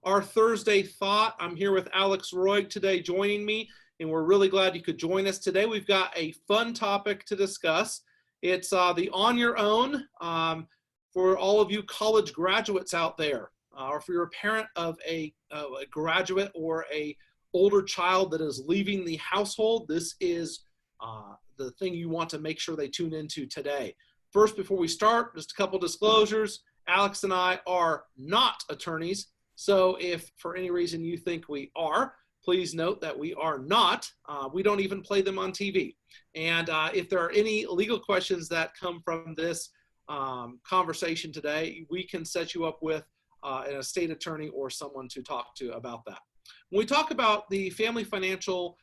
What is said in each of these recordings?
our Thursday Thought. I'm here with Alex Roig today joining me, and we're really glad you could join us today. We've got a fun topic to discuss. It's the On Your Own for all of you college graduates out there, or if you're a parent of a graduate or a older child that is leaving the household. This is the thing you want to make sure they tune into today. First, before we start, just a couple disclosures. Alex and I are not attorneys, so if for any reason you think we are, please note that we are not. We don't even play them on TV. And if there are any legal questions that come from this conversation today, we can set you up with an estate attorney or someone to talk to about that. When we talk about the Family Financial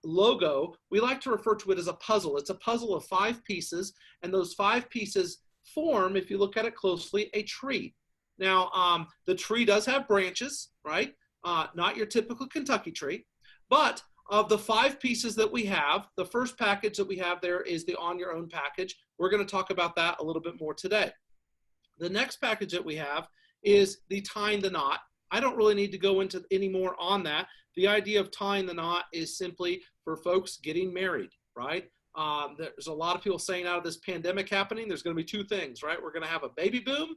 logo, we like to refer to it as a puzzle. It's a puzzle of 5 pieces, and those 5 pieces form, if you look at it closely, a tree. Now, the tree does have branches, right? Not your typical Kentucky tree, but of the 5 pieces that we have, the first package that we have there is the On Your Own package. We're going to talk about that a little bit more today. The next package that we have is the Tying the Knot. I don't really need to go into any more on that. The idea of tying the knot is simply for folks getting married, right? There's a lot of people saying out of this pandemic happening, there's going to be 2 things, right? We're going to have a baby boom,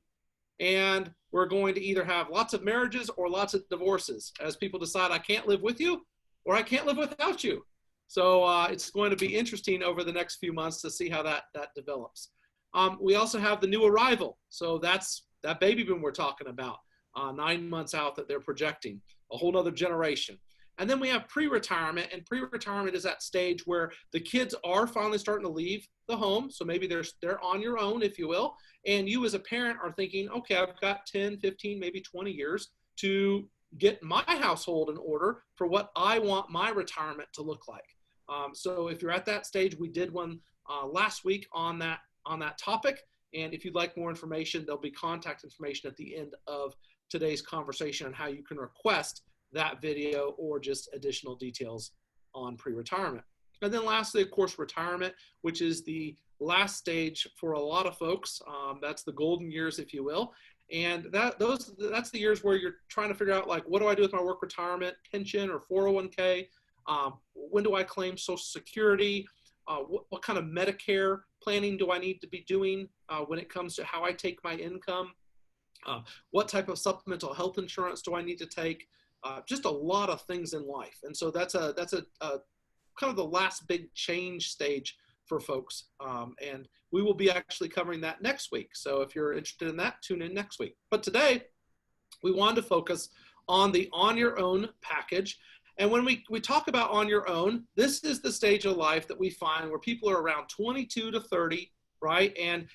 and we're going to either have lots of marriages or lots of divorces as people decide, I can't live with you or I can't live without you. So it's going to be interesting over the next few months to see how that develops. We also have the new arrival. So that's that baby boom we're talking about, 9 months out that they're projecting, a whole nother generation. And then we have pre-retirement, and pre-retirement is that stage where the kids are finally starting to leave the home. So maybe they're on your own, if you will. And you as a parent are thinking, okay, I've got 10, 15, maybe 20 years to get my household in order for what I want my retirement to look like. So if you're at that stage, we did one last week on that topic. And if you'd like more information, there'll be contact information at the end of today's conversation on how you can request that video or just additional details on pre-retirement. And then lastly, of course, retirement, which is the last stage for a lot of folks. That's the golden years, if you will. And that's the years where you're trying to figure out, like, what do I do with my work retirement, pension or 401k? When do I claim Social Security? What kind of Medicare planning do I need to be doing when it comes to how I take my income? What type of supplemental health insurance do I need to take? Just a lot of things in life. And so that's a kind of the last big change stage for folks. And we will be actually covering that next week. So if you're interested in that, tune in next week. But today, we wanted to focus on the On Your Own package. And when we talk about On Your Own, this is the stage of life that we find where people are around 22 to 30, right? And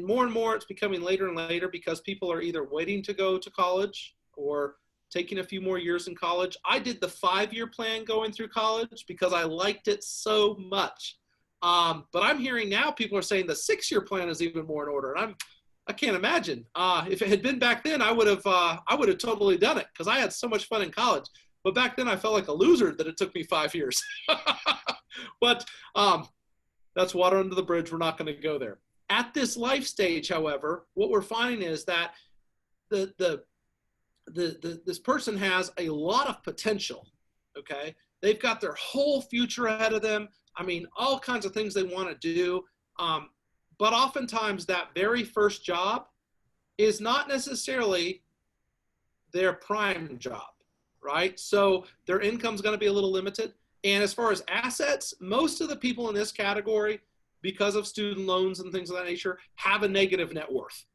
more and more it's becoming later and later because people are either waiting to go to college or taking a few more years in college. I did the 5-year plan going through college because I liked it so much. But I'm hearing now people are saying the 6-year plan is even more in order. And I can't imagine. If it had been back then, I would have totally done it because I had so much fun in college. But back then I felt like a loser that it took me 5 years. But that's water under the bridge. We're not going to go there. At this life stage, however, what we're finding is that this person has a lot of potential, okay? They've got their whole future ahead of them. I mean, all kinds of things they want to do. But oftentimes that very first job is not necessarily their prime job, right? So their income's going to be a little limited. And as far as assets, most of the people in this category, because of student loans and things of that nature, have a negative net worth.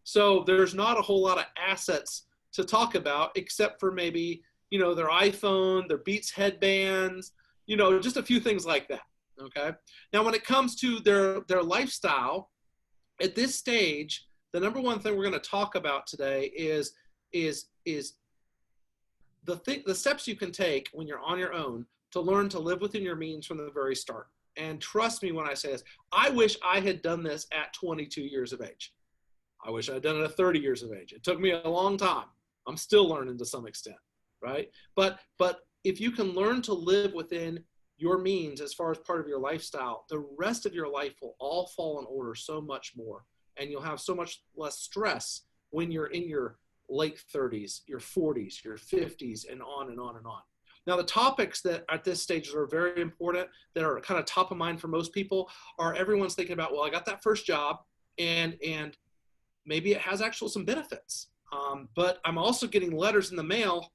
So there's not a whole lot of assets to talk about, except for maybe, their iPhone, their Beats headbands, just a few things like that, okay? Now, when it comes to their lifestyle, at this stage, the number one thing we're going to talk about today is the steps you can take when you're on your own to learn to live within your means from the very start. And trust me when I say this, I wish I had done this at 22 years of age. I wish I had done it at 30 years of age. It took me a long time. I'm still learning to some extent, right? But if you can learn to live within your means as far as part of your lifestyle, the rest of your life will all fall in order so much more. And you'll have so much less stress when you're in your late 30s, your 40s, your 50s, and on and on and on. Now, the topics that at this stage are very important, that are kind of top of mind for most people, are everyone's thinking about, well, I got that first job, and maybe it has actual some benefits. But I'm also getting letters in the mail,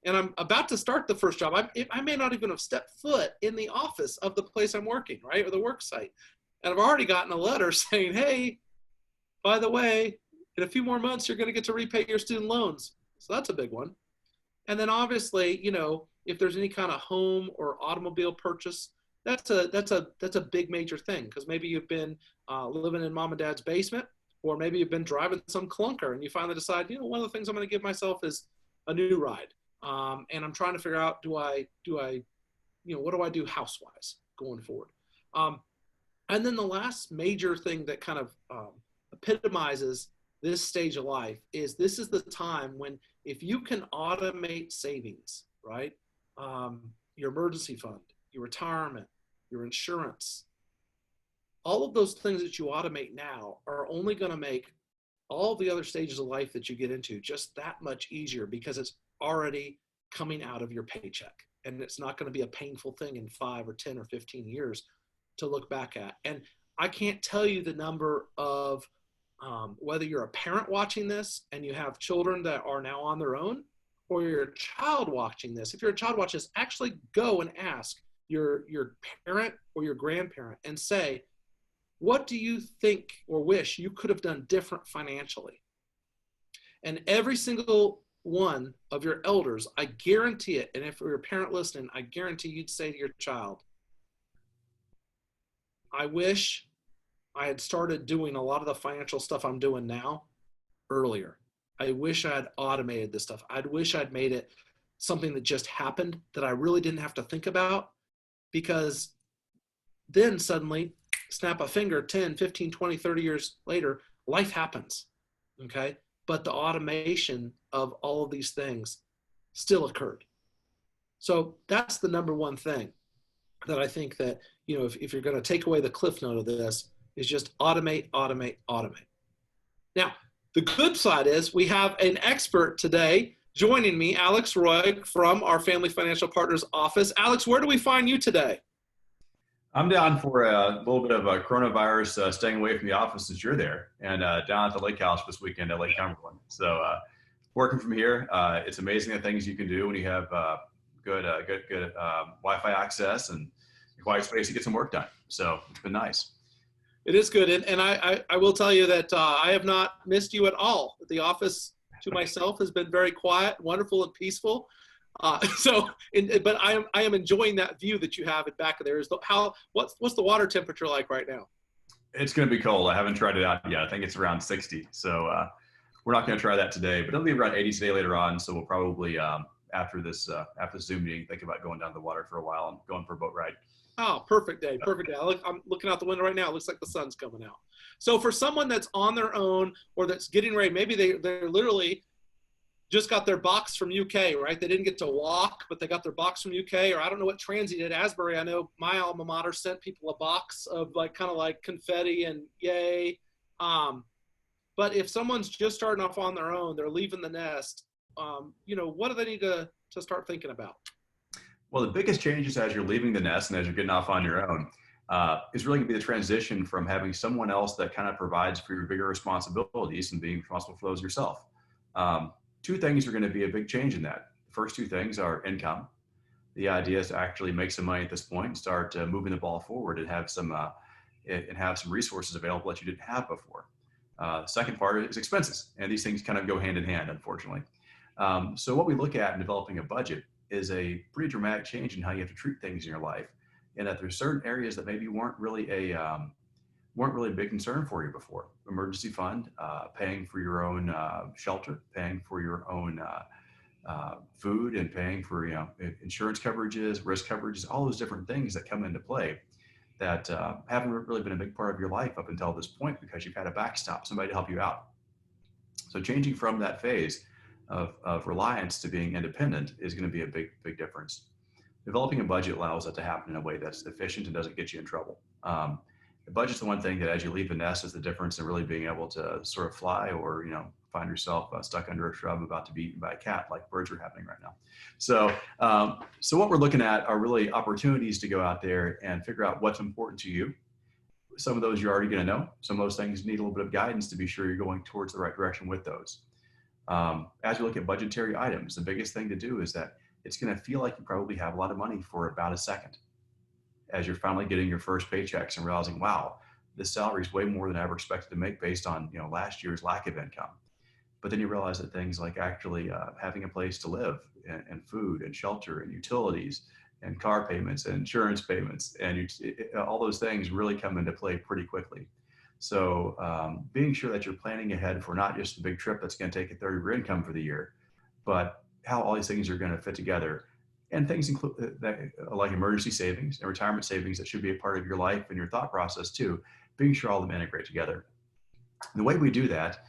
and I'm about to start the first job. I may not even have stepped foot in the office of the place I'm working, right, or the work site. And I've already gotten a letter saying, hey, by the way, in a few more months, you're going to get to repay your student loans. So that's a big one. And then obviously, you know, if there's any kind of home or automobile purchase, that's a big major thing, because maybe you've been living in mom and dad's basement, or maybe you've been driving some clunker and you finally decide, you know, one of the things I'm going to give myself is a new ride. And I'm trying to figure out, what do I do house-wise going forward? And then the last major thing that kind of epitomizes this stage of life is, this is the time when, if you can automate savings, right? Your emergency fund, your retirement, your insurance, all of those things that you automate now are only going to make all the other stages of life that you get into just that much easier, because it's already coming out of your paycheck, and it's not going to be a painful thing in 5 or 10 or 15 years to look back at. And I can't tell you the number of whether you're a parent watching this and you have children that are now on their own, or you're a child watching this. If you're a child watching this, actually go and ask your parent or your grandparent and say, what do you think or wish you could have done different financially? And every single one of your elders, I guarantee it, and if you're a parent listening, I guarantee you'd say to your child, I wish I had started doing a lot of the financial stuff I'm doing now earlier. I wish I had automated this stuff. I'd wish I'd made it something that just happened, that I really didn't have to think about, because then suddenly, snap a finger, 10, 15, 20, 30 years later, life happens, okay? But the automation of all of these things still occurred. So that's the number one thing that I think that, you know, if you're going to take away the cliff note of this, is just automate, automate, automate. Now, the good side is we have an expert today joining me, Alex Roig from our Family Financial Partners office. Alex, where do we find you today? I'm down for a little bit of a coronavirus, staying away from the office since you're there, and down at the lake house this weekend at Lake Cumberland. So working from here, it's amazing the things you can do when you have good Wi-Fi access and quiet space to get some work done. So it's been nice. It is good. And I will tell you that I have not missed you at all. The office to myself has been very quiet, wonderful, and peaceful. But I am enjoying that view that you have at back of there. What's the water temperature like right now? It's going to be cold. I haven't tried it out yet. I think it's around 60. So we're not going to try that today, but it'll be around 80 today later on. So we'll probably, after this Zoom meeting, think about going down to the water for a while and going for a boat ride. Oh, perfect day, perfect day. I'm looking out the window right now. It looks like the sun's coming out. So for someone that's on their own, or that's getting ready, maybe they're literally just got their box from UK, right? They didn't get to walk, but they got their box from UK, or I don't know what Transy did. Asbury, I know my alma mater sent people a box of kind of like confetti and yay. But if someone's just starting off on their own, they're leaving the nest, what do they need to start thinking about? Well, the biggest changes as you're leaving the nest and as you're getting off on your own is really going to be the transition from having someone else that kind of provides for your bigger responsibilities and being responsible for those yourself. Two things are going to be a big change in that. The first two things are income. The idea is to actually make some money at this point and start moving the ball forward and have some resources available that you didn't have before. The second part is expenses, and these things kind of go hand in hand, unfortunately. So what we look at in developing a budget is a pretty dramatic change in how you have to treat things in your life, and that there's certain areas that maybe weren't really a big concern for you before. Emergency fund, paying for your own shelter, paying for your own food, and paying for insurance coverages, risk coverages, all those different things that come into play that haven't really been a big part of your life up until this point, because you've had a backstop, somebody to help you out. So changing from that phase of reliance to being independent is going to be a big difference. Developing a budget allows that to happen in a way that's efficient and doesn't get you in trouble. The budget's the one thing that, as you leave the nest, is the difference in really being able to sort of fly or find yourself stuck under a shrub about to be eaten by a cat, like birds are happening right now. So, so what we're looking at are really opportunities to go out there and figure out what's important to you. Some of those you're already going to know. Some of those things need a little bit of guidance to be sure you're going towards the right direction with those. As we look at budgetary items, the biggest thing to do is that it's going to feel like you probably have a lot of money for about a second. As you're finally getting your first paychecks and realizing, wow, this salary is way more than I ever expected to make based on last year's lack of income. But then you realize that things like actually having a place to live and food and shelter and utilities and car payments and insurance payments and all those things really come into play pretty quickly. So being sure that you're planning ahead for not just the big trip that's going to take a third of your income for the year, but how all these things are going to fit together. And things include that, like emergency savings and retirement savings that should be a part of your life and your thought process too, being sure all of them integrate together. The way we do that,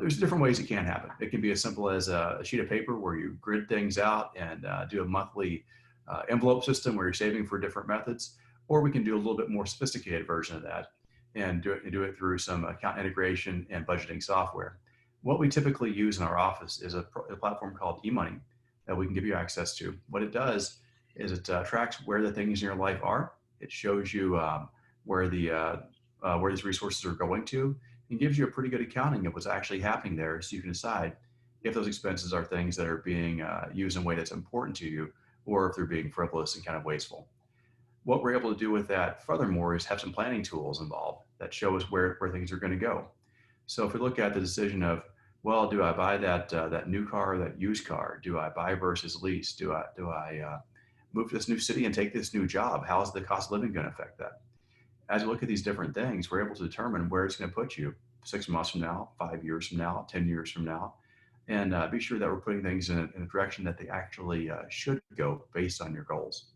there's different ways it can happen. It can be as simple as a sheet of paper where you grid things out and do a monthly envelope system where you're saving for different methods, or we can do a little bit more sophisticated version of that and do it through some account integration and budgeting software. What we typically use in our office is a platform called eMoney that we can give you access to. What it does is it tracks where the things in your life are. It shows you where these resources are going to, and gives you a pretty good accounting of what's actually happening there, so you can decide if those expenses are things that are being used in a way that's important to you, or if they're being frivolous and kind of wasteful. What we're able to do with that, furthermore, is have some planning tools involved that show us where things are going to go. So if we look at the decision of, well, do I buy that new car or that used car? Do I buy versus lease? Do I move to this new city and take this new job? How is the cost of living going to affect that? As we look at these different things, we're able to determine where it's going to put you 6 months from now, 5 years from now, 10 years from now, and be sure that we're putting things in a direction that they actually should go based on your goals.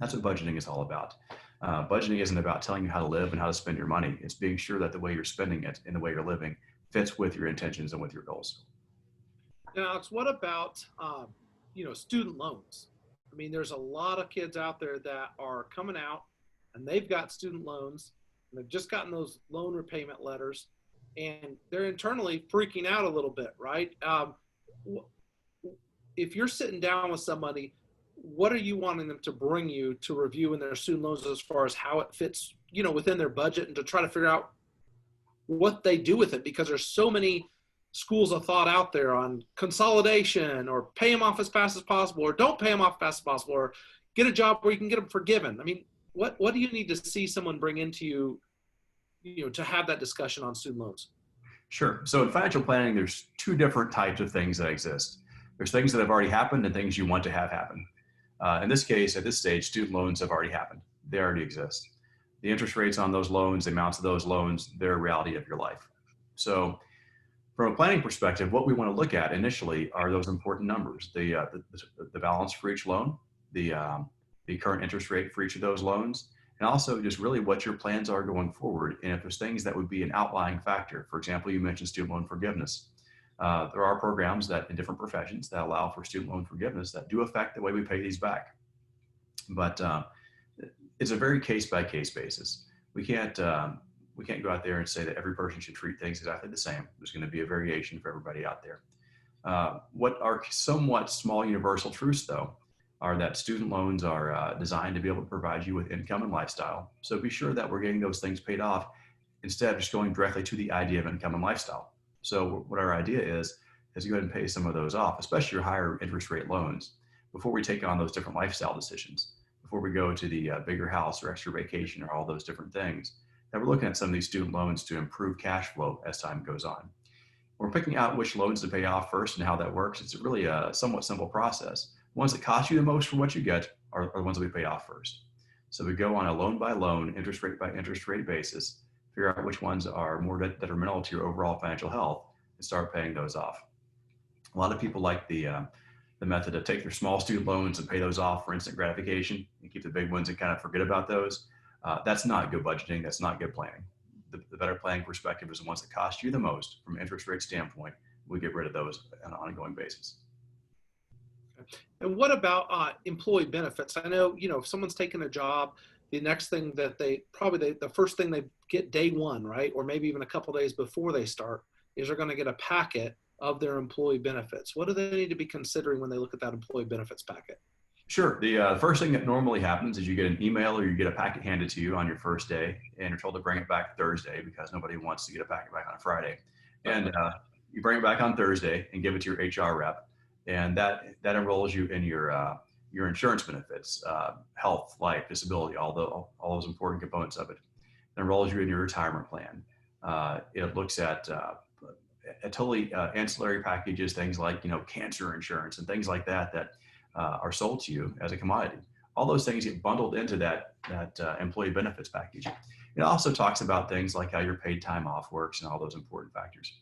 That's what budgeting is all about. Budgeting isn't about telling you how to live and how to spend your money. It's being sure that the way you're spending it and the way you're living fits with your intentions and with your goals. Now, Alex, what about student loans? I mean, there's a lot of kids out there that are coming out and they've got student loans and they've just gotten those loan repayment letters and they're internally freaking out a little bit, right? If you're sitting down with somebody, what are you wanting them to bring you to review in their student loans as far as how it fits, within their budget, and to try to figure out what they do with it? Because there's so many schools of thought out there on consolidation, or pay them off as fast as possible, or don't pay them off as fast as possible, or get a job where you can get them forgiven. I mean, what do you need to see someone bring into you, to have that discussion on student loans? Sure. So in financial planning, there's two different types of things that exist. There's things that have already happened and things you want to have happen. In this case, at this stage, student loans have already happened. They already exist. The interest rates on those loans, the amounts of those loans, they're a reality of your life. So from a planning perspective, what we want to look at initially are those important numbers: the balance for each loan, the current interest rate for each of those loans, and also just really what your plans are going forward. And if there's things that would be an outlying factor. For example, you mentioned student loan forgiveness. There are programs that in different professions that allow for student loan forgiveness that do affect the way we pay these back. But it's a very case-by-case basis. We can't go out there and say that every person should treat things exactly the same. There's going to be a variation for everybody out there. What are somewhat small universal truths, though, are that student loans are designed to be able to provide you with income and lifestyle. So be sure that we're getting those things paid off instead of just going directly to the idea of income and lifestyle. So what our idea is go ahead and pay some of those off, especially your higher interest rate loans, before we take on those different lifestyle decisions, before we go to the bigger house or extra vacation or all those different things. That we're looking at some of these student loans to improve cash flow as time goes on. We're picking out which loans to pay off first and how that works. It's really a somewhat simple process. Ones that cost you the most for what you get are the ones that we pay off first. So we go on a loan by loan, interest rate by interest rate basis, figure out which ones are more detrimental to your overall financial health, and start paying those off. A lot of people like the method of take their small student loans and pay those off for instant gratification and keep the big ones and kind of forget about those. That's not good budgeting. That's not good planning. The better planning perspective is the ones that cost you the most from an interest rate standpoint. We get rid of those on an ongoing basis. And what about employee benefits? I know, if someone's taking a job, the next thing that the first thing they get day one, right? Or maybe even a couple days before they start, is they're going to get a packet of their employee benefits. What do they need to be considering when they look at that employee benefits packet? Sure. The first thing that normally happens is you get an email or you get a packet handed to you on your first day, and you're told to bring it back Thursday because nobody wants to get a packet back on a Friday. And you bring it back on Thursday and give it to your HR rep, and that enrolls you in your insurance benefits, health, life, disability, all those important components of it. It enrolls you in your retirement plan. It looks at totally ancillary packages, things like cancer insurance and things like that are sold to you as a commodity. All those things get bundled into that employee benefits package. It also talks about things like how your paid time off works and all those important factors.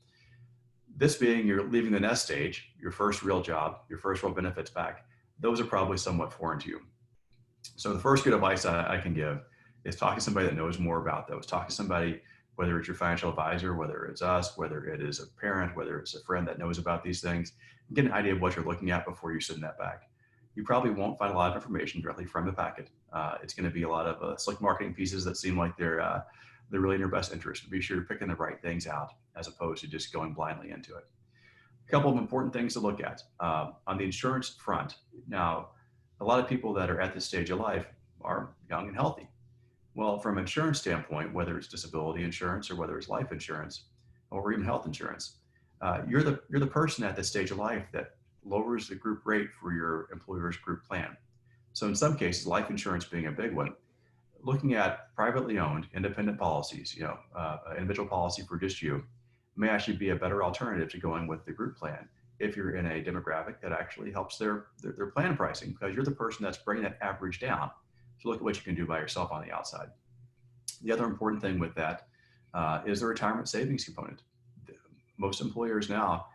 This being you're leaving the nest stage, your first real job, your first real benefits pack, those are probably somewhat foreign to you. So the first good advice I can give is talk to somebody that knows more about those. Talk to somebody, whether it's your financial advisor, whether it's us, whether it is a parent, whether it's a friend that knows about these things. Get an idea of what you're looking at before you send that back. You probably won't find a lot of information directly from the packet. It's going to be a lot of slick marketing pieces that seem like they're really in your best interest. Be sure you're picking the right things out as opposed to just going blindly into it. A couple of important things to look at on the insurance front. Now, a lot of people that are at this stage of life are young and healthy. Well, from an insurance standpoint, whether it's disability insurance or whether it's life insurance or even health insurance, you're the person at this stage of life that lowers the group rate for your employer's group plan. So in some cases, life insurance being a big one, looking at privately owned independent policies, individual policy for just you, may actually be a better alternative to going with the group plan if you're in a demographic that actually helps their plan pricing, because you're the person that's bringing that average down. So look at what you can do by yourself on the outside. The other important thing with that is the retirement savings component. Most employers now,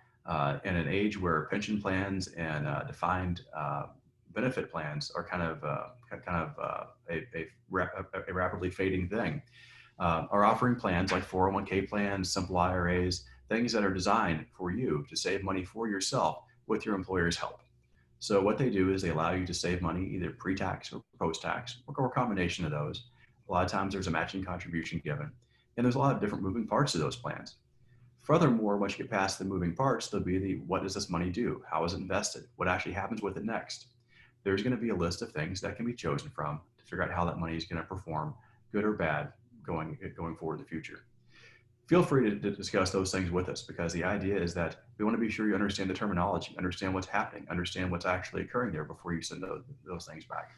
in an age where pension plans and defined benefit plans are kind of a rapidly fading thing, are offering plans like 401k plans, simple IRAs, things that are designed for you to save money for yourself with your employer's help. So what they do is they allow you to save money either pre-tax or post-tax or a combination of those. A lot of times there's a matching contribution given, and there's a lot of different moving parts to those plans. Furthermore, once you get past the moving parts, there'll be what does this money do? How is it invested? What actually happens with it next? There's going to be a list of things that can be chosen from to figure out how that money is going to perform, good or bad, going forward in the future. Feel free to discuss those things with us, because the idea is that we want to be sure you understand the terminology, understand what's happening, understand what's actually occurring there before you send those things back.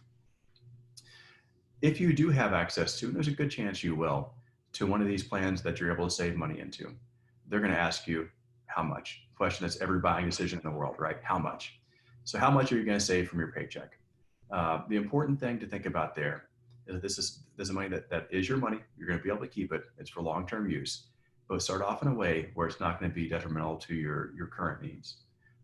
If you do have access to, and there's a good chance you will, to one of these plans that you're able to save money into, they're going to ask you how much. Question that's every buying decision in the world, right? How much? So how much are you going to save from your paycheck? The important thing to think about there is this is money that is your money. You're going to be able to keep it. It's for long-term use. But start off in a way where it's not going to be detrimental to your current needs.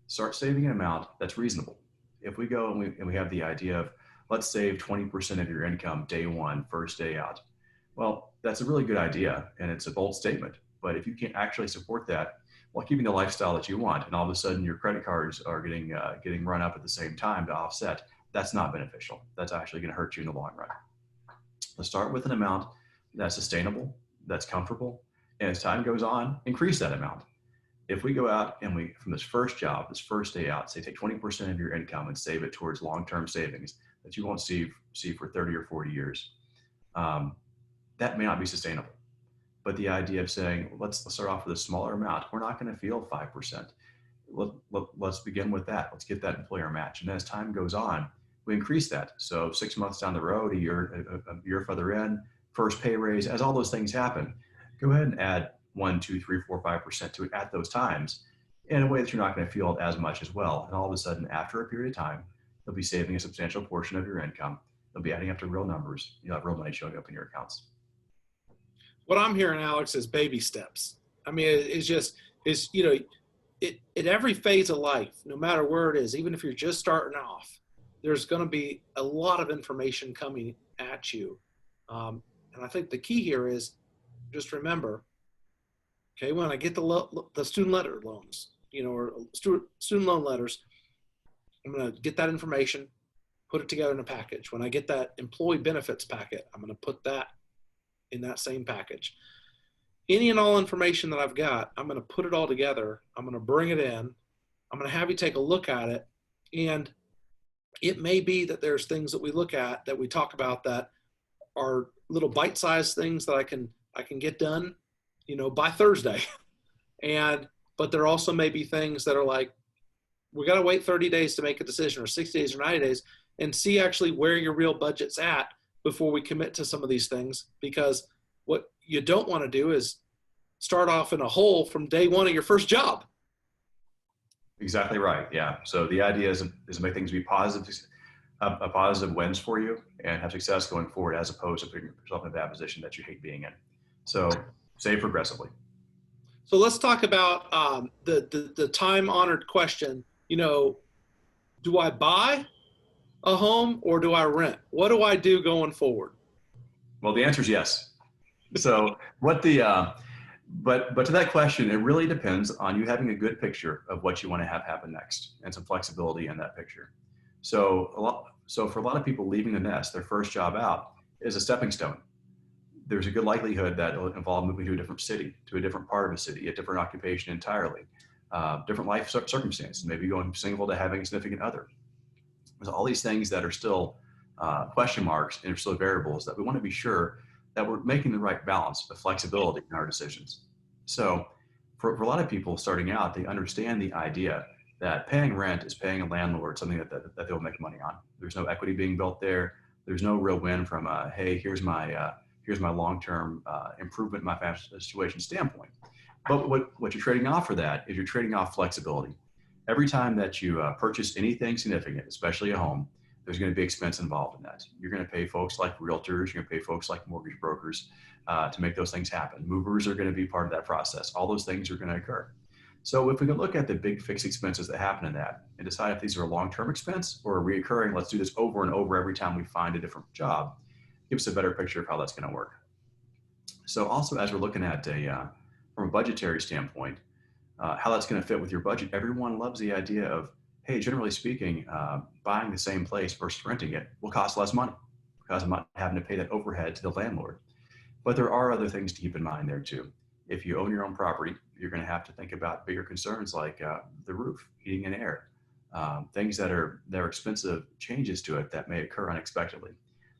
Start saving an amount that's reasonable. If we go and we have the idea of, let's save 20% of your income day one, first day out. Well, that's a really good idea, and it's a bold statement. But if you can't actually support that while keeping the lifestyle that you want, and all of a sudden your credit cards are getting run up at the same time to offset, that's not beneficial. That's actually going to hurt you in the long run. Let's start with an amount that's sustainable, that's comfortable, and as time goes on, increase that amount. If we go out and we, from this first job, this first day out, say take 20% of your income and save it towards long-term savings that you won't see for 30 or 40 years, that may not be sustainable. But the idea of saying, let's start off with a smaller amount. We're not going to feel 5%. Let's begin with that. Let's get that employer match. And as time goes on, we increase that. So 6 months down the road, a year further in, first pay raise, as all those things happen, go ahead and add 1, 2, 3, 4, 5% to it at those times in a way that you're not going to feel it as much as well. And all of a sudden, after a period of time, you'll be saving a substantial portion of your income. They'll be adding up to real numbers. You'll have real money showing up in your accounts. What I'm hearing, Alex, is baby steps. I mean, at every phase of life, no matter where it is, even if you're just starting off, there's going to be a lot of information coming at you. And I think the key here is just remember, okay, when I get the student letter loans, or student loan letters, I'm going to get that information, put it together in a package. When I get that employee benefits packet, I'm going to put that in that same package. any and all information that I've got, I'm going to put it all together. I'm going to bring it in. I'm going to have you take a look at it. And it may be that there's things that we look at, that we talk about, that are little bite-sized things that I can get done, by Thursday. But there also may be things that are like, we got to wait 30 days to make a decision, or 60 days or 90 days, and see actually where your real budget's at before we commit to some of these things. Because what you don't want to do is start off in a hole from day one of your first job. Exactly right. Yeah. So the idea is to make things be positive, a positive wins for you, and have success going forward, as opposed to putting yourself in a bad position that you hate being in. So save progressively. So let's talk about the time-honored question. Do I buy a home or do I rent? What do I do going forward? Well, the answer is yes. So but to that question, it really depends on you having a good picture of what you want to have happen next, and some flexibility in that picture. So for a lot of people, leaving the nest, their first job out, is a stepping stone. There's a good likelihood that it'll involve moving to a different city, to a different part of a city, a different occupation entirely, different life circumstances, maybe going single to having a significant other. There's all these things that are still question marks and are still variables that we want to be sure that we're making the right balance of flexibility in our decisions. So for a lot of people starting out, they understand the idea that paying rent is paying a landlord something that they'll make money on. There's no equity being built there. There's no real win from hey, here's my long-term improvement in my financial situation standpoint. But what you're trading off for that is you're trading off flexibility. Every time that you purchase anything significant, especially a home, there's going to be expense involved in that. You're going to pay folks like realtors, you're going to pay folks like mortgage brokers to make those things happen. Movers are going to be part of that process. All those things are going to occur. So if we can look at the big fixed expenses that happen in that and decide if these are a long-term expense or a reoccurring, let's do this over and over every time we find a different job, gives us a better picture of how that's going to work. So also, as we're looking at from a budgetary standpoint, how that's going to fit with your budget, everyone loves the idea of, hey, generally speaking, buying the same place versus renting it will cost less money because I'm not having to pay that overhead to the landlord. But there are other things to keep in mind there too. If you own your own property, you're going to have to think about bigger concerns like the roof, heating and air, things that are expensive changes to it that may occur unexpectedly.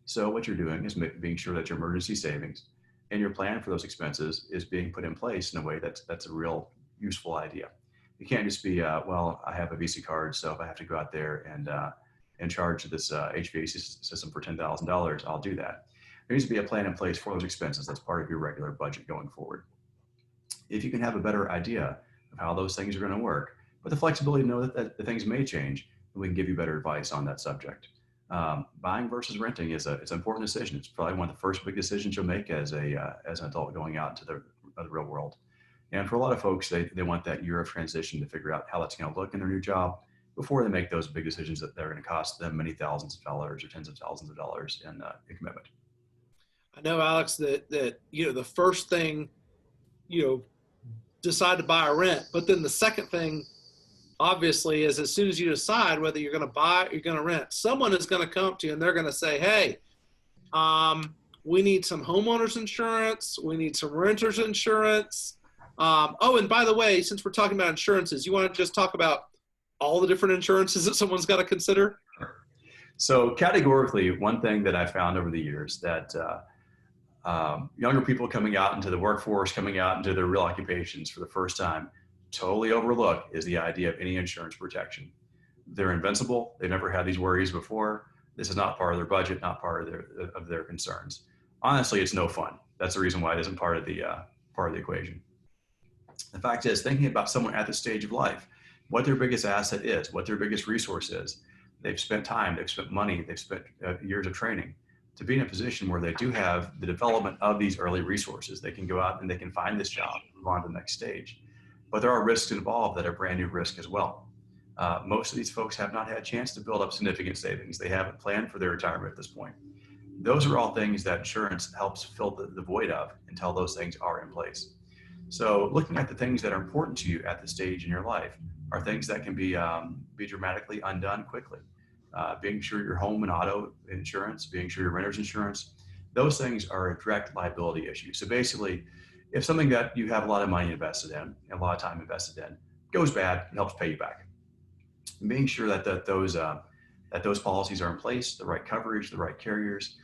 So what you're doing is being sure that your emergency savings and your plan for those expenses is being put in place in a way that's a real useful idea. You can't just be, well, I have a Visa card, so if I have to go out there and charge this HVAC system for $10,000, I'll do that. There needs to be a plan in place for those expenses that's part of your regular budget going forward. If you can have a better idea of how those things are going to work, but the flexibility to know that the things may change, then we can give you better advice on that subject. Buying versus renting it's an important decision. It's probably one of the first big decisions you'll make as an adult going out into the real world. And for a lot of folks, they want that year of transition to figure out how that's going to look in their new job before they make those big decisions that they're going to cost them many thousands of dollars or tens of thousands of dollars in commitment. I know, Alex, that the first thing, decide to buy or rent, but then the second thing, obviously, is as soon as you decide whether you're going to buy or you're going to rent, someone is going to come up to you and they're going to say, hey, we need some homeowners insurance, we need some renters insurance. Oh, and by the way, since we're talking about insurances, you want to just talk about all the different insurances that someone's got to consider? So categorically, one thing that I found over the years that younger people coming out into the workforce, coming out into their real occupations for the first time, totally overlook is the idea of any insurance protection. They're invincible. They've never had these worries before. This is not part of their budget, not part of their concerns. Honestly, it's no fun. That's the reason why it isn't part of the equation. The fact is, thinking about someone at this stage of life, what their biggest asset is, what their biggest resource is. They've spent time, they've spent money, they've spent years of training to be in a position where they do have the development of these early resources. They can go out and they can find this job, move on to the next stage. But there are risks involved that are brand new risk as well. Most of these folks have not had a chance to build up significant savings. They haven't planned for their retirement at this point. Those are all things that insurance helps fill the void of until those things are in place. So looking at the things that are important to you at this stage in your life are things that can be dramatically undone quickly. Being sure your home and auto insurance, being sure your renter's insurance, those things are a direct liability issue. So basically, if something that you have a lot of money invested in, a lot of time invested in, goes bad, it helps pay you back. Making sure that those policies are in place, the right coverage, the right carriers,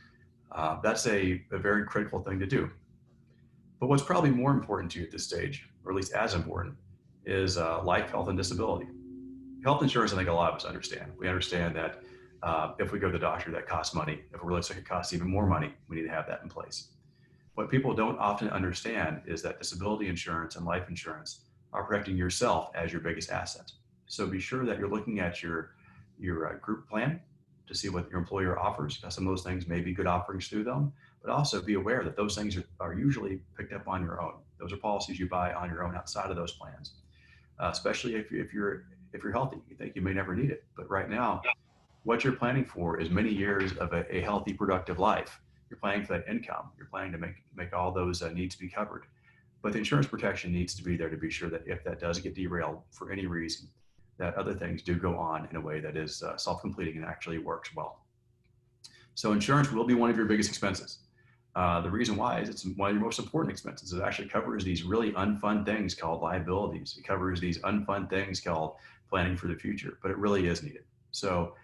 that's a very critical thing to do. But what's probably more important to you at this stage, or at least as important, is life, health, and disability. Health insurance, I think a lot of us understand. We understand that if we go to the doctor, that costs money. If we're really sick, it costs even more money. We need to have that in place. What people don't often understand is that disability insurance and life insurance are protecting yourself as your biggest asset. So be sure that you're looking at your group plan to see what your employer offers, because some of those things may be good offerings through them, but also be aware that those things are usually picked up on your own. Those are policies you buy on your own outside of those plans, especially if you're healthy. You think you may never need it, but right now, what you're planning for is many years of a healthy, productive life. You're planning for that income. You're planning to make all those needs be covered. But the insurance protection needs to be there to be sure that if that does get derailed for any reason, that other things do go on in a way that is self-completing and actually works well. So insurance will be one of your biggest expenses. The reason why is it's one of your most important expenses. It actually covers these really unfun things called liabilities. It covers these unfun things called planning for the future, but it really is needed. So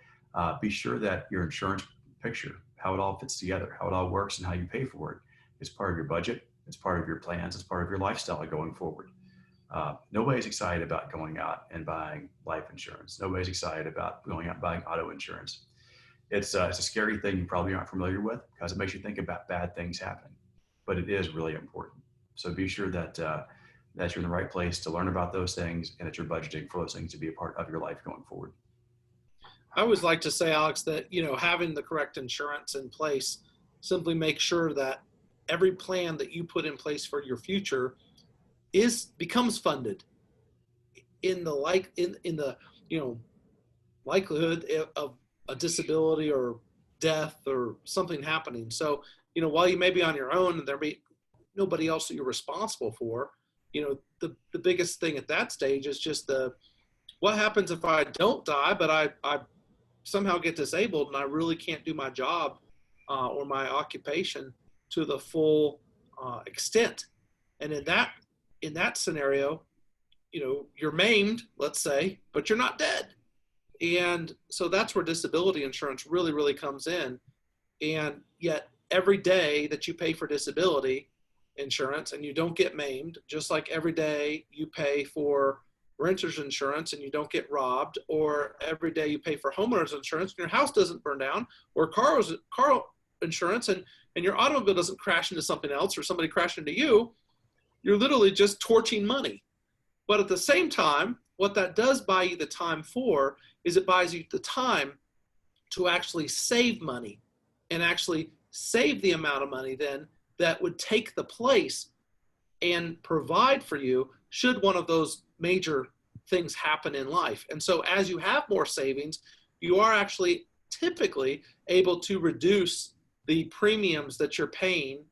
be sure that your insurance picture, how it all fits together, how it all works, and how you pay for it is part of your budget. It's part of your plans. It's part of your lifestyle going forward. Nobody's excited about going out and buying life insurance. Nobody's excited about going out and buying auto insurance. It's a scary thing you probably aren't familiar with because it makes you think about bad things happening, but it is really important. So be sure that you're in the right place to learn about those things and that you're budgeting for those things to be a part of your life going forward. I always like to say, Alex, that, having the correct insurance in place simply makes sure that every plan that you put in place for your future becomes funded in the likelihood of a disability or death or something happening. So, while you may be on your own and there may nobody else that you're responsible for, the biggest thing at that stage is just what happens if I don't die, but I somehow get disabled and I really can't do my job or my occupation to the full extent. And in that scenario, you're maimed, let's say, but you're not dead. And so that's where disability insurance really, really comes in. And yet every day that you pay for disability insurance and you don't get maimed, just like every day you pay for renter's insurance and you don't get robbed, or every day you pay for homeowner's insurance and your house doesn't burn down, or car insurance and your automobile doesn't crash into something else or somebody crash into you, you're literally just torching money. But at the same time, what that does buy you the time for is it buys you the time to actually save money and actually save the amount of money then that would take the place and provide for you should one of those major things happen in life. And so as you have more savings, you are actually typically able to reduce the premiums that you're paying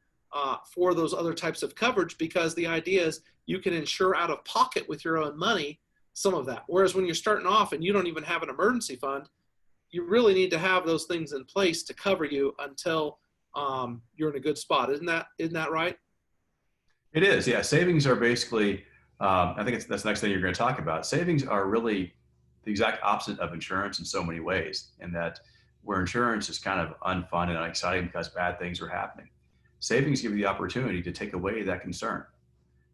for those other types of coverage, because the idea is you can insure out of pocket with your own money some of that. Whereas when you're starting off and you don't even have an emergency fund, you really need to have those things in place to cover you until you're in a good spot. Isn't that right? It is, yeah. Savings are basically, I think that's the next thing you're going to talk about. Savings are really the exact opposite of insurance in so many ways, in that where insurance is kind of unfun and unexciting because bad things are happening. Savings give you the opportunity to take away that concern.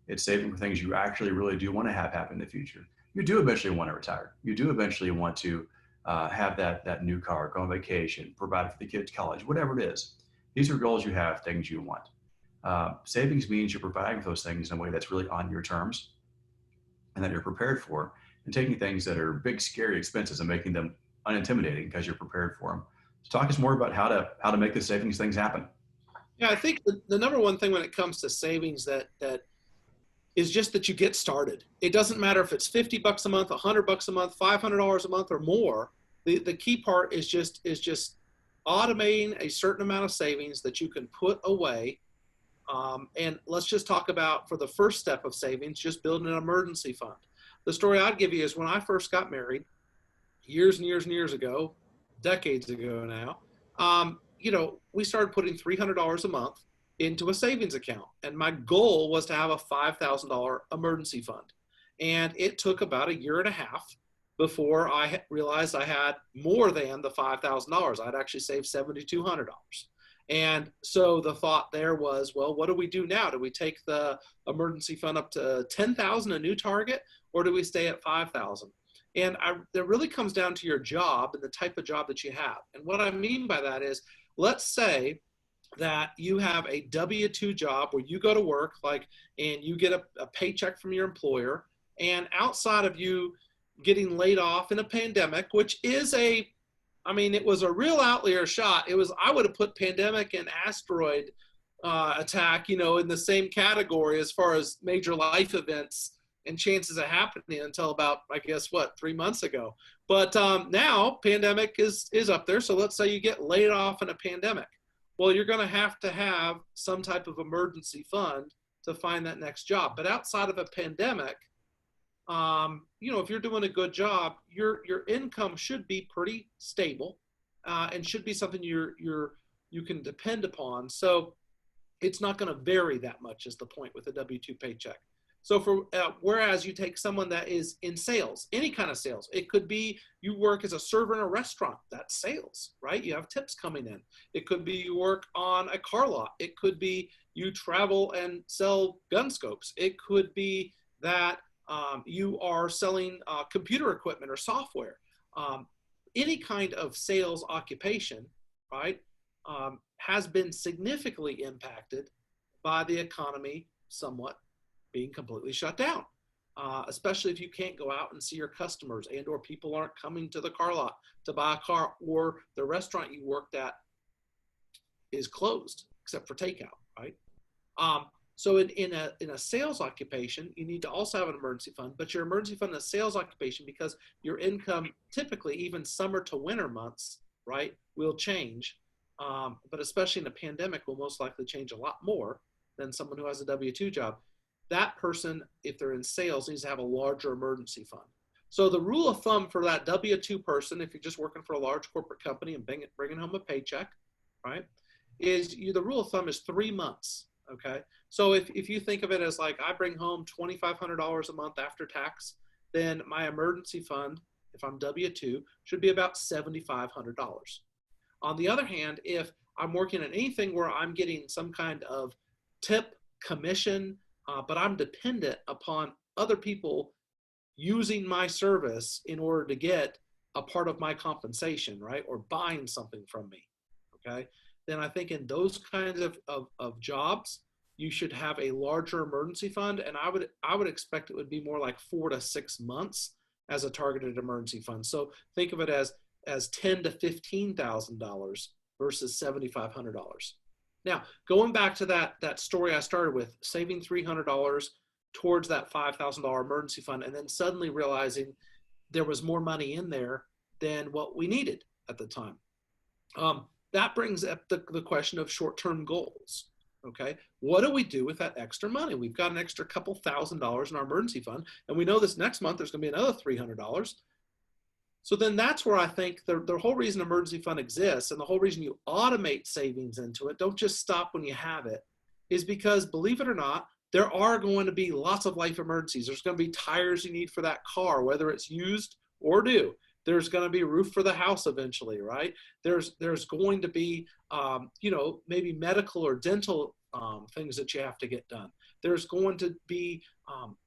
It's saving for things you actually really do want to have happen in the future. You do eventually want to retire. You do eventually want to have that new car, go on vacation, provide for the kids' college, whatever it is. These are goals you have, things you want. Savings means you're providing for those things in a way that's really on your terms and that you're prepared for, and taking things that are big, scary expenses and making them unintimidating because you're prepared for them. So talk us more about how to make the savings things happen. Yeah, I think the number one thing when it comes to savings that is just that you get started. It doesn't matter if it's $50 a month, $100 a month, $500 a month or more. The key part is just automating a certain amount of savings that you can put away. And let's just talk about, for the first step of savings, just building an emergency fund. The story I'd give you is when I first got married, years and years and years ago, decades ago now, we started putting $300 a month into a savings account. And my goal was to have a $5,000 emergency fund. And it took about a year and a half before I realized I had more than the $5,000. I'd actually saved $7,200. And so the thought there was, well, what do we do now? Do we take the emergency fund up to 10,000, a new target, or do we stay at 5,000? And that really comes down to your job and the type of job that you have. And what I mean by that is, let's say that you have a W-2 job where you go to work, and you get a paycheck from your employer, and outside of you getting laid off in a pandemic, which is it was a real outlier shot. I would have put pandemic and asteroid attack, in the same category as far as major life events and chances of happening until about, 3 months ago. But now pandemic is up there. So let's say you get laid off in a pandemic. Well, you're going to have some type of emergency fund to find that next job. But outside of a pandemic, if you're doing a good job, your income should be pretty stable, and should be something you can depend upon. So it's not going to vary that much, is the point with a W-2 paycheck. So whereas you take someone that is in sales, any kind of sales, it could be you work as a server in a restaurant, that's sales, right? You have tips coming in. It could be you work on a car lot. It could be you travel and sell gun scopes. It could be that you are selling computer equipment or software. Any kind of sales occupation, right, has been significantly impacted by the economy somewhat being completely shut down, especially if you can't go out and see your customers, and or people aren't coming to the car lot to buy a car, or the restaurant you worked at is closed except for takeout, right? So in a sales occupation, you need to also have an emergency fund, but your emergency fund in a sales occupation, because your income typically, even summer to winter months, right, will change. But especially in a pandemic, will most likely change a lot more than someone who has a W-2 job. That person, if they're in sales, needs to have a larger emergency fund. So the rule of thumb for that W-2 person, if you're just working for a large corporate company and bringing home a paycheck, right, the rule of thumb is 3 months. Okay, so if you think of it as like I bring home $2,500 a month after tax, then my emergency fund, if I'm W-2, should be about $7,500. On the other hand, if I'm working at anything where I'm getting some kind of tip, commission, but I'm dependent upon other people using my service in order to get a part of my compensation, right, or buying something from me, okay, then I think in those kinds of jobs, you should have a larger emergency fund, and I would expect it would be more like 4 to 6 months as a targeted emergency fund. So think of it as $10,000 to $15,000 versus $7,500. Now, going back to that story I started with, saving $300 towards that $5,000 emergency fund, and then suddenly realizing there was more money in there than what we needed at the time. That brings up the question of short-term goals, okay? What do we do with that extra money? We've got an extra couple $1,000s in our emergency fund, and we know this next month there's gonna be another $300. So then that's where I think the whole reason emergency fund exists, and the whole reason you automate savings into it, don't just stop when you have it, is because, believe it or not, there are going to be lots of life emergencies. There's going to be tires you need for that car, whether it's used or new. There's going to be a roof for the house eventually, right? There's going to be, maybe medical or dental things that you have to get done. There's going to be,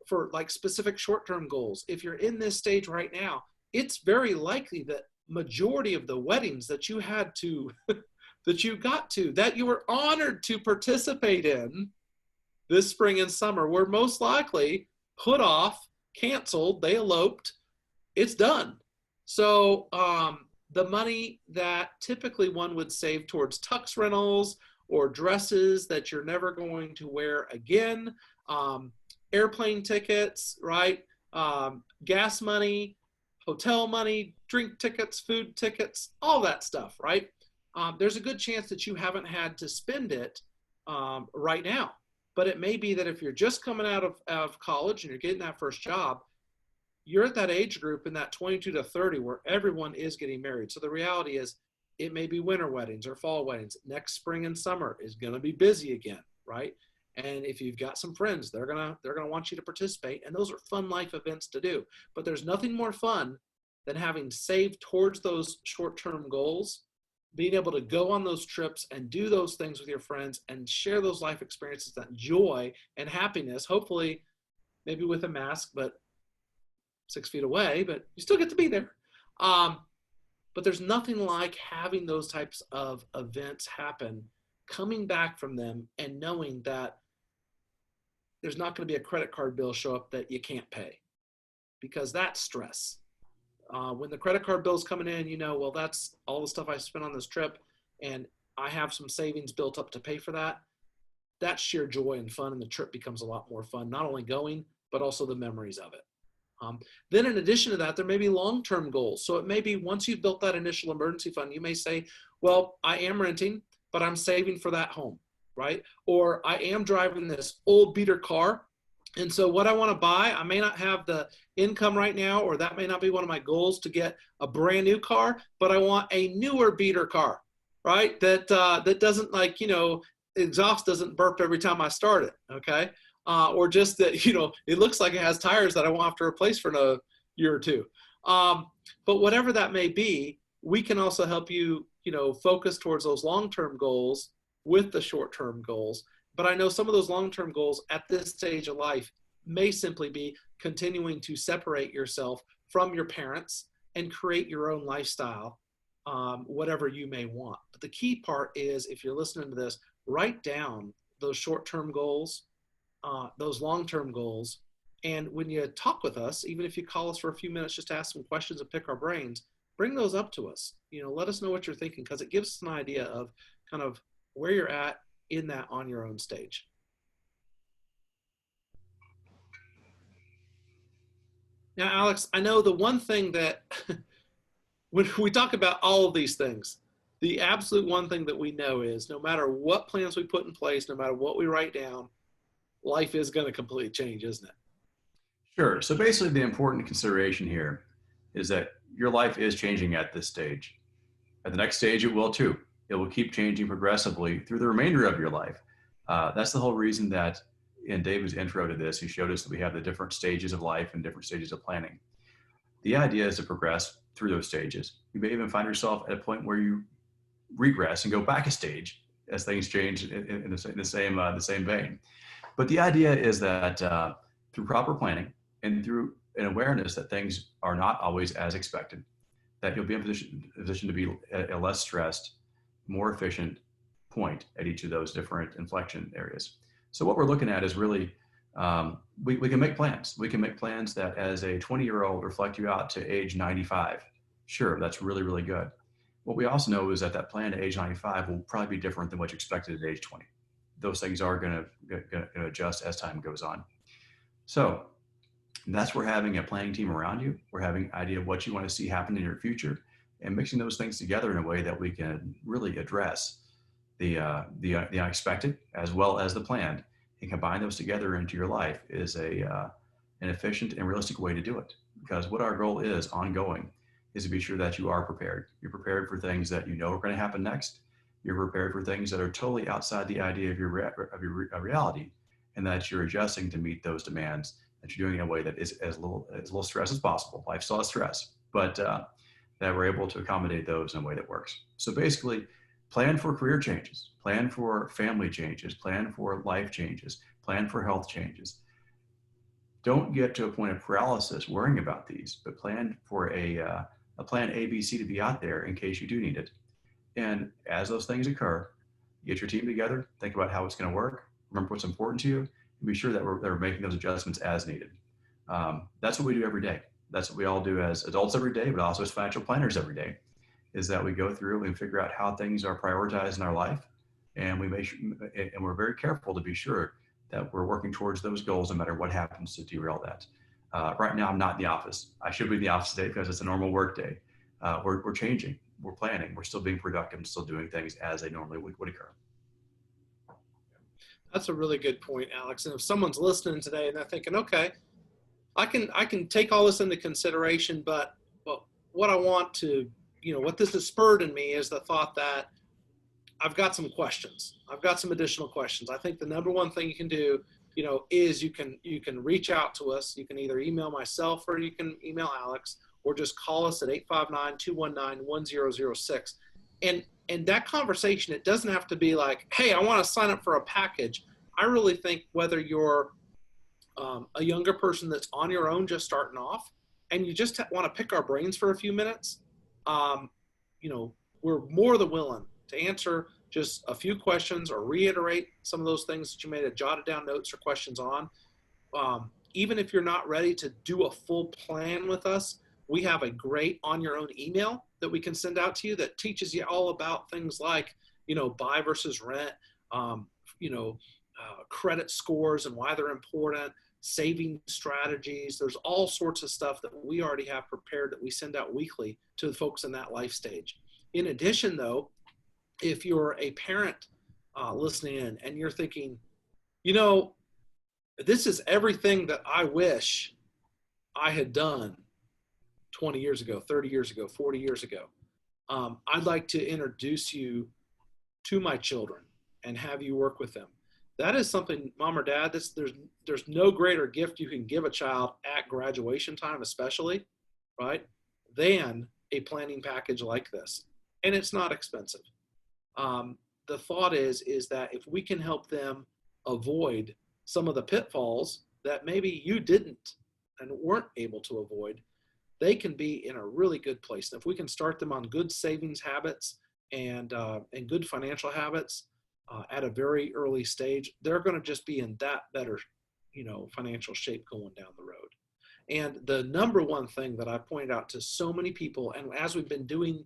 for like specific short-term goals. If you're in this stage right now, it's very likely that majority of the weddings that you had to, that you were honored to participate in this spring and summer were most likely put off, canceled, they eloped, it's done. So the money that typically one would save towards tux rentals or dresses that you're never going to wear again, airplane tickets, right? Gas money, hotel money, drink tickets, food tickets, all that stuff, right? There's a good chance that you haven't had to spend it right now. But it may be that if you're just coming out of college and you're getting that first job, you're at that age group in that 22 to 30 where everyone is getting married. So the reality is it may be winter weddings or fall weddings. Next spring and summer is going to be busy again. right? And if you've got some friends, they're gonna want you to participate, and those are fun life events to do. But there's nothing more fun than having saved towards those short-term goals, being able to go on those trips and do those things with your friends and share those life experiences, that joy and happiness, hopefully maybe with a mask, but 6 feet away, but you still get to be there. But there's nothing like having those types of events happen, coming back from them and knowing that there's not going to be a credit card bill show up that you can't pay, because that's stress. When the credit card bill's coming in, you know, well, that's all the stuff I spent on this trip, and I have some savings built up to pay for that. That's sheer joy and fun, and the trip becomes a lot more fun, not only going, but also the memories of it. Then in addition to that, there may be long-term goals. So it may be once you've built that initial emergency fund, you may say, well, I am renting, but I'm saving for that home, right? Or I am driving this old beater car, and so what I want to buy, I may not have the income right now, or that may not be one of my goals to get a brand new car, but I want a newer beater car, right? That doesn't, like, you know, exhaust doesn't burp every time I start it, okay? Or just that, you know, it looks like it has tires that I won't have to replace for another year or two. But whatever that may be, we can also help you, you know, focus towards those long-term goals with the short-term goals. But I know some of those long-term goals at this stage of life may simply be continuing to separate yourself from your parents and create your own lifestyle, whatever you may want. But the key part is, if you're listening to this, write down those short-term goals, those long-term goals. And when you talk with us, even if you call us for a few minutes just to ask some questions and pick our brains, bring those up to us. You know, let us know what you're thinking, because it gives us an idea of kind of where you're at in that on your own stage. Now, Alex, I know the one thing that when we talk about all of these things, the absolute one thing that we know is no matter what plans we put in place, no matter what we write down, life is going to completely change, isn't it? Sure. So basically, the important consideration here is that your life is changing at this stage. At the next stage, it will too. It will keep changing progressively through the remainder of your life. That's the whole reason that in David's intro to this, he showed us that we have the different stages of life and different stages of planning. The idea is to progress through those stages. You may even find yourself at a point where you regress and go back a stage as things change in the same vein. But the idea is that through proper planning and through an awareness that things are not always as expected, that you'll be in a position to be a less stressed, more efficient point at each of those different inflection areas. So what we're looking at is really, we can make plans. We can make plans that as a 20-year-old reflect you out to age 95. Sure, that's really, really good. What we also know is that that plan at age 95 will probably be different than what you expected at age 20. Those things are going to adjust as time goes on. So that's where having a planning team around you, we're having an idea of what you want to see happen in your future, and mixing those things together in a way that we can really address the unexpected as well as the planned, and combine those together into your life is an efficient and realistic way to do it. Because what our goal is ongoing is to be sure that you are prepared. You're prepared for things that you know are going to happen next. You're prepared for things that are totally outside the idea of your reality, and that you're adjusting to meet those demands, that you're doing in a way that is as little stress as possible. Life still has stress, but that we're able to accommodate those in a way that works. So basically, plan for career changes, plan for family changes, plan for life changes, plan for health changes. Don't get to a point of paralysis worrying about these, but plan for a plan ABC to be out there in case you do need it. And as those things occur, get your team together, think about how it's going to work, remember what's important to you, and be sure that we're making those adjustments as needed. That's what we do every day. That's what we all do as adults every day, but also as financial planners every day, is that we go through and figure out how things are prioritized in our life. And we make sure, and we're very careful to be sure that we're working towards those goals no matter what happens to derail that. Right now, I'm not in the office. I should be in the office today because it's a normal work day. We're changing, we're planning, we're still being productive and still doing things as they normally would occur. That's a really good point, Alex. And if someone's listening today and they're thinking, okay, I can take all this into consideration, but what I want to, what this has spurred in me is the thought that I've got some questions. I've got some additional questions. I think the number one thing you can do, is you can reach out to us. You can either email myself or you can email Alex or just call us at 859-219-1006. And that conversation, it doesn't have to be like, hey, I want to sign up for a package. I really think whether you're a younger person that's on your own just starting off and you just want to pick our brains for a few minutes, we're more than willing to answer just a few questions or reiterate some of those things that you may have jotted down notes or questions on. Even if you're not ready to do a full plan with us, we have a great on your own email that we can send out to you that teaches you all about things like, buy versus rent, credit scores and why they're important, saving strategies. There's all sorts of stuff that we already have prepared that we send out weekly to the folks in that life stage. In addition, though, if you're a parent listening in and you're thinking, this is everything that I wish I had done 20 years ago, 30 years ago, 40 years ago, I'd like to introduce you to my children and have you work with them. That is something, mom or dad, there's no greater gift you can give a child at graduation time, especially, right, than a planning package like this. And it's not expensive. The thought is that if we can help them avoid some of the pitfalls that maybe you didn't and weren't able to avoid, they can be in a really good place. And if we can start them on good savings habits and good financial habits at a very early stage, they're going to just be in that better, financial shape going down the road. And the number one thing that I pointed out to so many people, and as we've been doing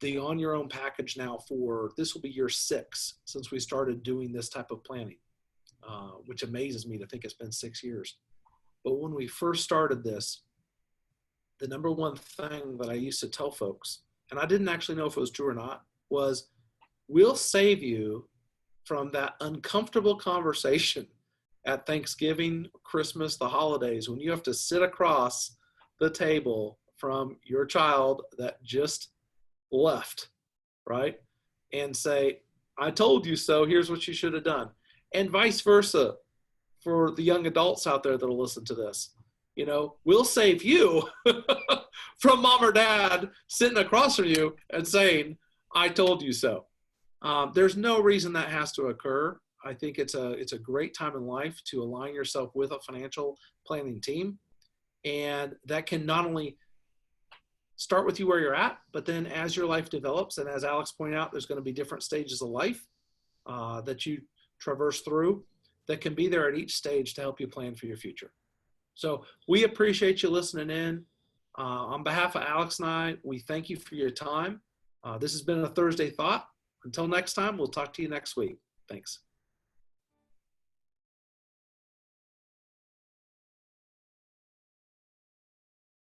the On Your Own package now this will be year 6 since we started doing this type of planning, which amazes me to think it's been 6 years. But when we first started this, the number one thing that I used to tell folks, and I didn't actually know if it was true or not, was we'll save you from that uncomfortable conversation at Thanksgiving, Christmas, the holidays, when you have to sit across the table from your child that just left, right? And say, I told you so, here's what you should have done. And vice versa for the young adults out there that'll listen to this. We'll save you from mom or dad sitting across from you and saying, I told you so. There's no reason that has to occur. I think it's a great time in life to align yourself with a financial planning team. And that can not only start with you where you're at, but then as your life develops, and as Alex pointed out, there's going to be different stages of life that you traverse through that can be there at each stage to help you plan for your future. So we appreciate you listening in. On behalf of Alex and I, we thank you for your time. This has been a Thursday Thought. Until next time, we'll talk to you next week. Thanks.